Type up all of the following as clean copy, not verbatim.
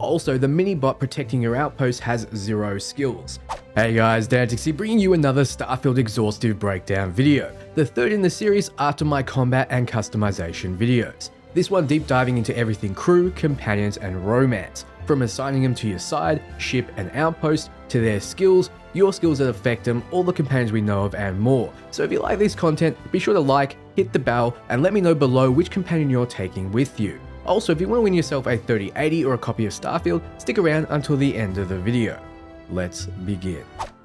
Also, the mini-bot protecting your outpost has 0 skills. Hey guys, Dantixy bringing you another Starfield exhaustive breakdown video, the third in the series after my combat and customization videos. This one deep diving into everything crew, companions, and romance, from assigning them to your side, ship, and outpost, to their skills, your skills that affect them, all the companions we know of, and more. So if you like this content, be sure to like, hit the bell, and let me know below which companion you're taking with you. Also, if you want to win yourself a 3080 or a copy of Starfield, stick around until the end of the video. Let's begin.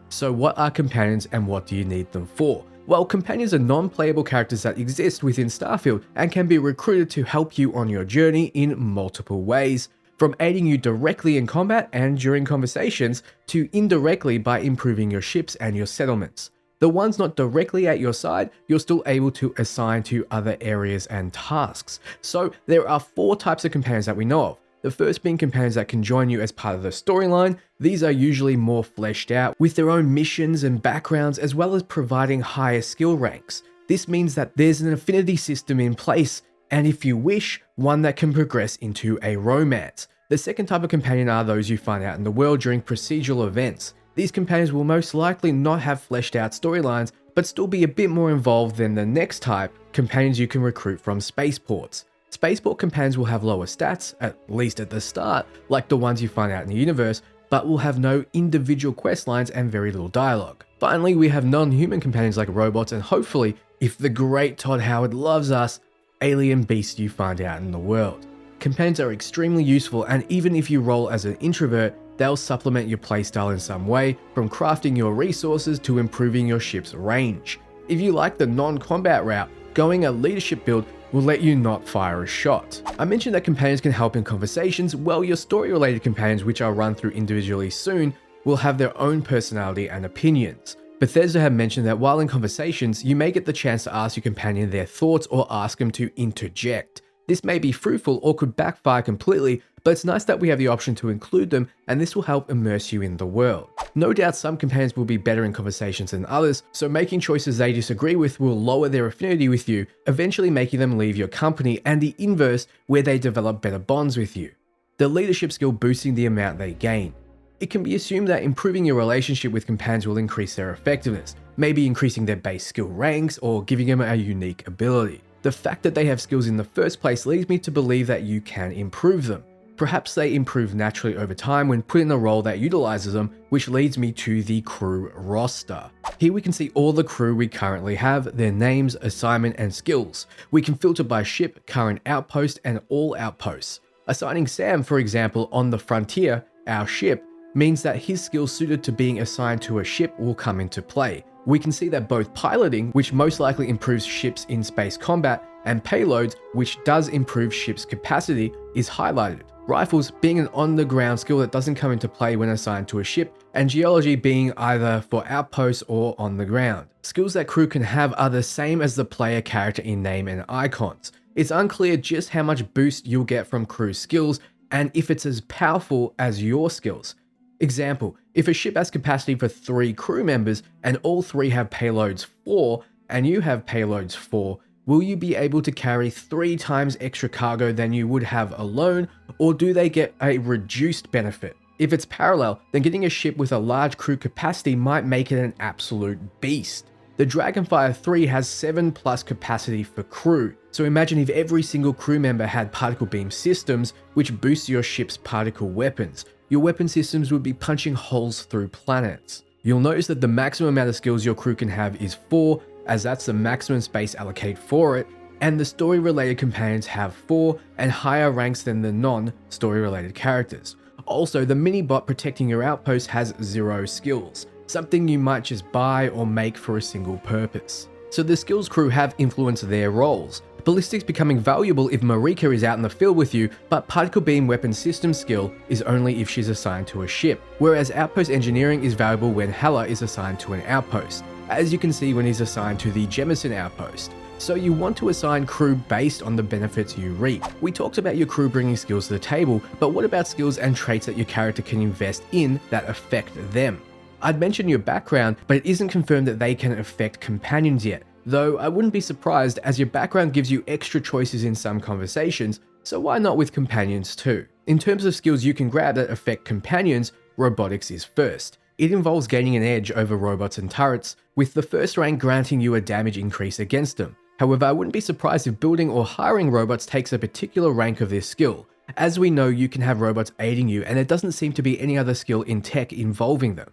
So what are companions and what do you need them for? Well, companions are non-playable characters that exist within Starfield and can be recruited to help you on your journey in multiple ways, from aiding you directly in combat and during conversations, to indirectly by improving your ships and your settlements. The ones not directly at your side, you're still able to assign to other areas and tasks. So there are 4 types of companions that we know of. The first being companions that can join you as part of the storyline. These are usually more fleshed out, with their own missions and backgrounds, as well as providing higher skill ranks. This means that there's an affinity system in place, and if you wish, one that can progress into a romance. The second type of companion are those you find out in the world during procedural events. These companions will most likely not have fleshed out storylines, but still be a bit more involved than the next type, companions you can recruit from spaceports. Spaceport companions will have lower stats, at least at the start, like the ones you find out in the universe, but will have no individual quest lines and very little dialogue. Finally, we have non-human companions like robots and hopefully, if the great Todd Howard loves us, alien beasts you find out in the world. Companions are extremely useful, and even if you roll as an introvert, they'll supplement your playstyle in some way, from crafting your resources to improving your ship's range. If you like the non-combat route, going a leadership build will let you not fire a shot. I mentioned that companions can help in conversations. Well, your story-related companions, which I'll run through individually soon, will have their own personality and opinions. Bethesda have mentioned that while in conversations, you may get the chance to ask your companion their thoughts or ask them to interject. This may be fruitful or could backfire completely, but it's nice that we have the option to include them, and this will help immerse you in the world. No doubt some companions will be better in conversations than others, so making choices they disagree with will lower their affinity with you, eventually making them leave your company, and the inverse, where they develop better bonds with you. The leadership skill boosting the amount they gain. It can be assumed that improving your relationship with companions will increase their effectiveness, maybe increasing their base skill ranks or giving them a unique ability. The fact that they have skills in the first place leads me to believe that you can improve them. Perhaps they improve naturally over time when put in a role that utilizes them, which leads me to the crew roster. Here we can see all the crew we currently have, their names, assignment, and skills. We can filter by ship, current outpost, and all outposts. Assigning Sam, for example, on the Frontier, our ship, means that his skills suited to being assigned to a ship will come into play. We can see that both piloting, which most likely improves ships in space combat, and payloads, which does improve ships' capacity, is highlighted. Rifles being an on-the-ground skill that doesn't come into play when assigned to a ship, and geology being either for outposts or on the ground. Skills that crew can have are the same as the player character in name and icons. It's unclear just how much boost you'll get from crew skills, and if it's as powerful as your skills. Example, if a ship has capacity for 3 crew members and all 3 have payloads 4 and you have payloads 4, will you be able to carry 3 times extra cargo than you would have alone, or do they get a reduced benefit? If it's parallel, then getting a ship with a large crew capacity might make it an absolute beast. The Dragonfire 3 has 7+ capacity for crew, so imagine if every single crew member had particle beam systems, which boosts your ship's particle weapons. Your weapon systems would be punching holes through planets. You'll notice that the maximum amount of skills your crew can have is 4, as that's the maximum space allocated for it, and the story-related companions have 4 and higher ranks than the non-story-related characters. Also, the mini-bot protecting your outpost has 0 skills, something you might just buy or make for a single purpose. So the skills crew have influenced their roles. Ballistics becoming valuable if Marika is out in the field with you, but particle beam weapon system skill is only if she's assigned to a ship, whereas outpost engineering is valuable when Hela is assigned to an outpost, as you can see when he's assigned to the Jemison outpost. So you want to assign crew based on the benefits you reap. We talked about your crew bringing skills to the table, but what about skills and traits that your character can invest in that affect them? I'd mentioned your background, but it isn't confirmed that they can affect companions yet, though I wouldn't be surprised as your background gives you extra choices in some conversations, so why not with companions too? In terms of skills you can grab that affect companions, robotics is first. It involves gaining an edge over robots and turrets, with the first rank granting you a damage increase against them. However, I wouldn't be surprised if building or hiring robots takes a particular rank of this skill. As we know, you can have robots aiding you, and there doesn't seem to be any other skill in tech involving them.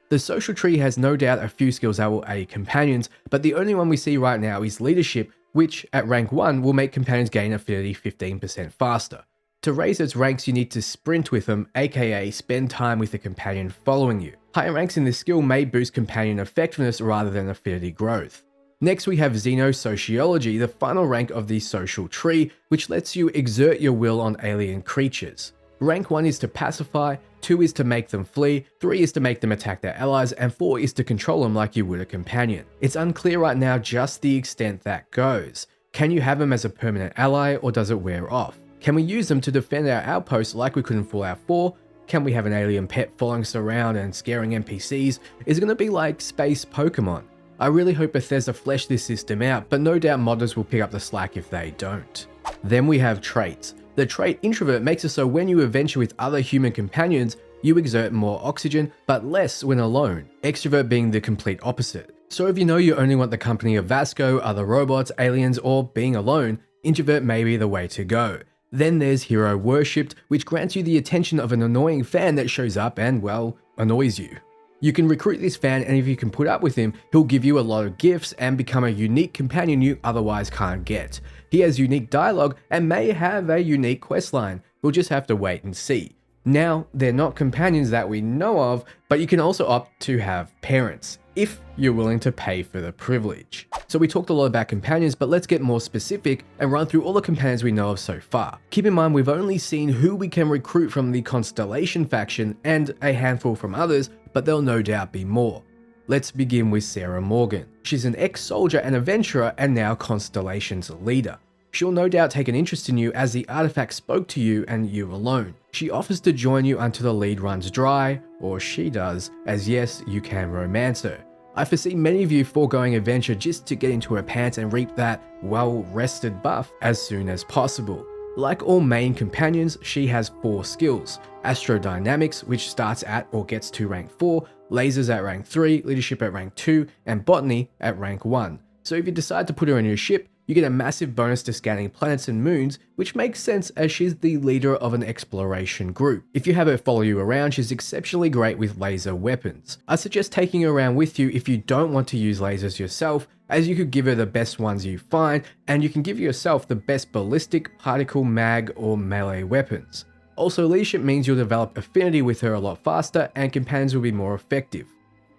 The social tree has no doubt a few skills that will aid companions, but the only one we see right now is leadership, which at rank 1 will make companions gain affinity 15% faster. To raise its ranks, you need to sprint with them, aka spend time with a companion following you. Higher ranks in this skill may boost companion effectiveness rather than affinity growth. Next we have Xenosociology, the final rank of the social tree, which lets you exert your will on alien creatures. Rank 1 is to pacify, 2 is to make them flee, 3 is to make them attack their allies, and 4 is to control them like you would a companion. It's unclear right now just the extent that goes. Can you have them as a permanent ally, or does it wear off? Can we use them to defend our outposts like we could in Fallout 4? Can we have an alien pet following us around and scaring NPCs? Is it going to be like space Pokemon? I really hope Bethesda flesh this system out, but no doubt modders will pick up the slack if they don't. Then we have traits. The trait Introvert makes it so when you adventure with other human companions, you exert more oxygen, but less when alone, Extrovert being the complete opposite. So if you know you only want the company of Vasco, other robots, aliens, or being alone, Introvert may be the way to go. Then there's Hero Worshipped, which grants you the attention of an annoying fan that shows up and, well, annoys you. You can recruit this fan, and if you can put up with him, he'll give you a lot of gifts and become a unique companion you otherwise can't get. He has unique dialogue and may have a unique questline. We'll just have to wait and see. Now, they're not companions that we know of, but you can also opt to have parents, if you're willing to pay for the privilege. So we talked a lot about companions, but let's get more specific and run through all the companions we know of so far. Keep in mind we've only seen who we can recruit from the Constellation faction and a handful from others, but there'll no doubt be more. Let's begin with Sarah Morgan. She's an ex-soldier and adventurer and now Constellation's leader. She'll no doubt take an interest in you as the artifact spoke to you and you alone. She offers to join you until the lead runs dry, or she does, as yes, you can romance her. I foresee many of you foregoing adventure just to get into her pants and reap that well-rested buff as soon as possible. Like all main companions, she has 4 skills: Astrodynamics, which starts at or gets to rank 4, Lasers at rank 3, Leadership at rank 2, and Botany at rank 1. So if you decide to put her on your ship, you get a massive bonus to scanning planets and moons, which makes sense as she's the leader of an exploration group. If you have her follow you around, she's exceptionally great with laser weapons. I suggest taking her around with you if you don't want to use lasers yourself, as you could give her the best ones you find, and you can give yourself the best ballistic, particle, mag, or melee weapons. Also, leadership means you'll develop affinity with her a lot faster, and companions will be more effective.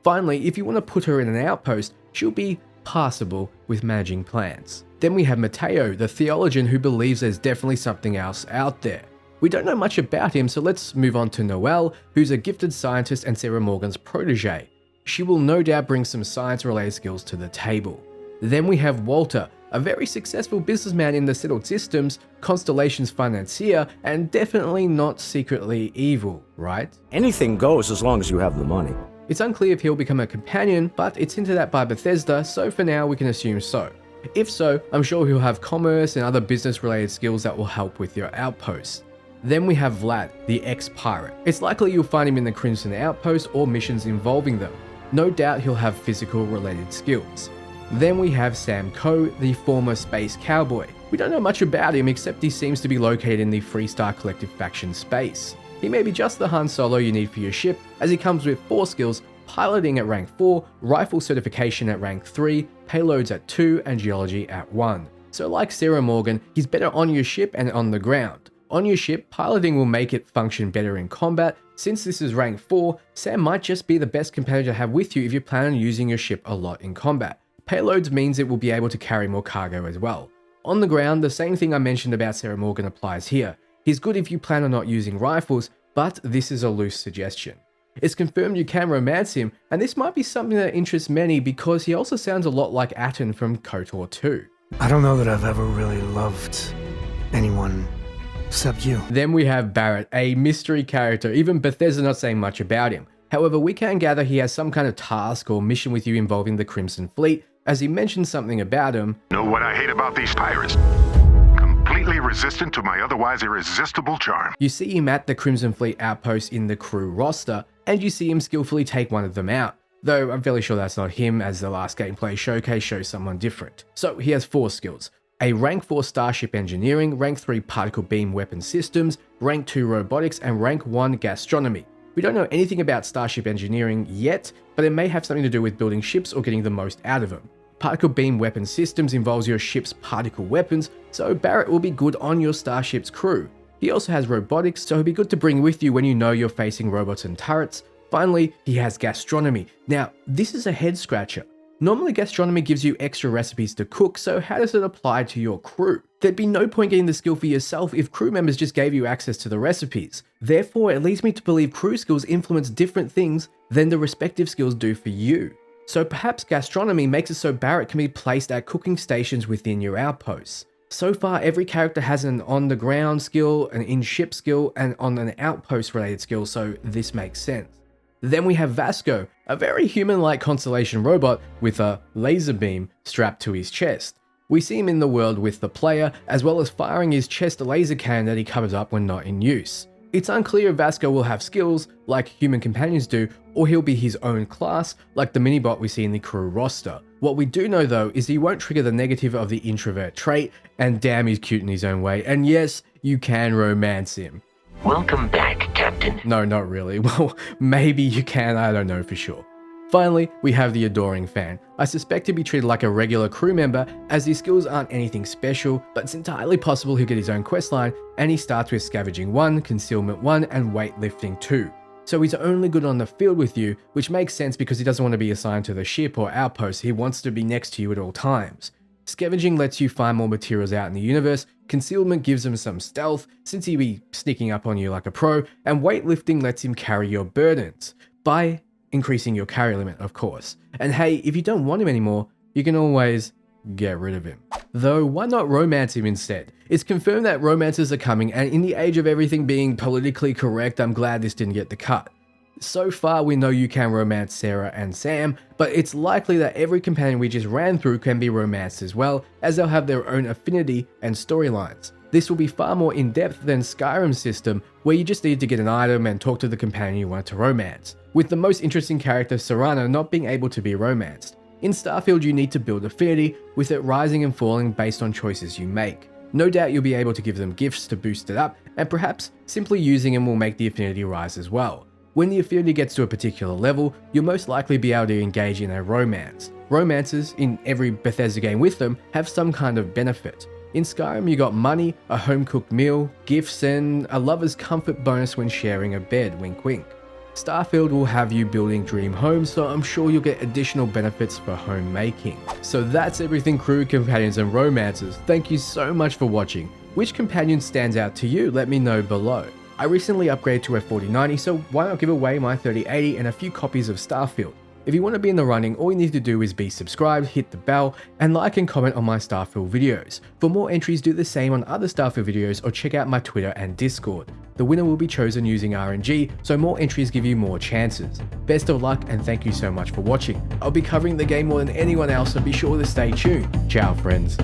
Finally, if you want to put her in an outpost, she'll be passable with managing plants. Then we have Mateo, the theologian who believes there's definitely something else out there. We don't know much about him, so let's move on to Noelle, who's a gifted scientist and Sarah Morgan's protege. She will no doubt bring some science-related skills to the table. Then we have Walter, a very successful businessman in the settled systems, Constellation's financier, and definitely not secretly evil, right? Anything goes as long as you have the money. It's unclear if he'll become a companion, but it's hinted at by Bethesda, so for now we can assume so. If so, I'm sure he'll have commerce and other business-related skills that will help with your outposts. Then we have Vlad, the ex-pirate. It's likely you'll find him in the Crimson Outpost or missions involving them. No doubt he'll have physical-related skills. Then we have Sam Coe, the former space cowboy. We don't know much about him except he seems to be located in the Freestar Collective faction space. He may be just the Han Solo you need for your ship, as he comes with 4 skills: piloting at rank 4, rifle certification at rank 3, payloads at 2, and geology at 1. So like Sarah Morgan, he's better on your ship and on the ground. On your ship, piloting will make it function better in combat. Since this is rank 4, Sam might just be the best companion to have with you if you plan on using your ship a lot in combat. Payloads means it will be able to carry more cargo as well. On the ground, the same thing I mentioned about Sarah Morgan applies here. He's good if you plan on not using rifles, but this is a loose suggestion. It's confirmed you can romance him, and this might be something that interests many because he also sounds a lot like Atten from KOTOR 2. I don't know that I've ever really loved anyone except you. Then we have Barrett, a mystery character, even Bethesda not saying much about him. However, we can gather he has some kind of task or mission with you involving the Crimson Fleet, as he mentioned something about him. Know what I hate about these pirates? Complete completely resistant to my otherwise irresistible charm. You see him at the Crimson Fleet outpost in the crew roster, and you see him skillfully take one of them out. Though I'm fairly sure that's not him, as the last gameplay showcase shows someone different. So he has 4 skills: a rank 4 starship engineering, rank 3 particle beam weapon systems, rank 2 robotics, and rank 1 gastronomy. We don't know anything about starship engineering yet, but it may have something to do with building ships or getting the most out of them. Particle beam weapon systems involves your ship's particle weapons, so Barrett will be good on your starship's crew. He also has robotics, so he'll be good to bring with you when you know you're facing robots and turrets. Finally, he has gastronomy. Now, this is a head scratcher. Normally, gastronomy gives you extra recipes to cook, so how does it apply to your crew? There'd be no point getting the skill for yourself if crew members just gave you access to the recipes. Therefore, it leads me to believe crew skills influence different things than the respective skills do for you. So perhaps gastronomy makes it so Barrett can be placed at cooking stations within your outposts. So far, every character has an on-the-ground skill, an in-ship skill, and on an outpost-related skill, so this makes sense. Then we have Vasco, a very human-like constellation robot with a laser beam strapped to his chest. We see him in the world with the player, as well as firing his chest laser cannon that he covers up when not in use. It's unclear if Vasco will have skills, like human companions do, or he'll be his own class, like the minibot we see in the crew roster. What we do know though is he won't trigger the negative of the introvert trait, and damn, he's cute in his own way, and yes, you can romance him. Welcome back, Captain. No, not really. Well, maybe you can, I don't know for sure. Finally, we have the Adoring Fan. I suspect he'll be treated like a regular crew member, as his skills aren't anything special, but it's entirely possible he'll get his own questline, and he starts with Scavenging 1, Concealment 1, and Weightlifting 2. So he's only good on the field with you, which makes sense because he doesn't want to be assigned to the ship or outpost, he wants to be next to you at all times. Scavenging lets you find more materials out in the universe, Concealment gives him some stealth, since he'll be sneaking up on you like a pro, and Weightlifting lets him carry your burdens, by increasing your carry limit, of course. And hey, if you don't want him anymore, you can always get rid of him. Though, why not romance him instead? It's confirmed that romances are coming, and in the age of everything being politically correct, I'm glad this didn't get the cut. So far, we know you can romance Sarah and Sam, but it's likely that every companion we just ran through can be romanced as well, as they'll have their own affinity and storylines. This will be far more in-depth than Skyrim's system, where you just need to get an item and talk to the companion you want to romance, with the most interesting character, Serana, not being able to be romanced. In Starfield, you need to build affinity, with it rising and falling based on choices you make. No doubt you'll be able to give them gifts to boost it up, and perhaps simply using them will make the affinity rise as well. When the affinity gets to a particular level, you'll most likely be able to engage in a romance. Romances, in every Bethesda game with them, have some kind of benefit. In Skyrim, you got money, a home-cooked meal, gifts, and a lover's comfort bonus when sharing a bed, wink wink. Starfield will have you building dream homes, so I'm sure you'll get additional benefits for homemaking. So that's everything crew, companions, and romances. Thank you so much for watching. Which companion stands out to you? Let me know below. I recently upgraded to a 4090, so why not give away my 3080 and a few copies of Starfield? If you want to be in the running, all you need to do is be subscribed, hit the bell, and like and comment on my Starfield videos. For more entries, do the same on other Starfield videos or check out my Twitter and Discord. The winner will be chosen using RNG, so more entries give you more chances. Best of luck and thank you so much for watching. I'll be covering the game more than anyone else, so be sure to stay tuned. Ciao friends.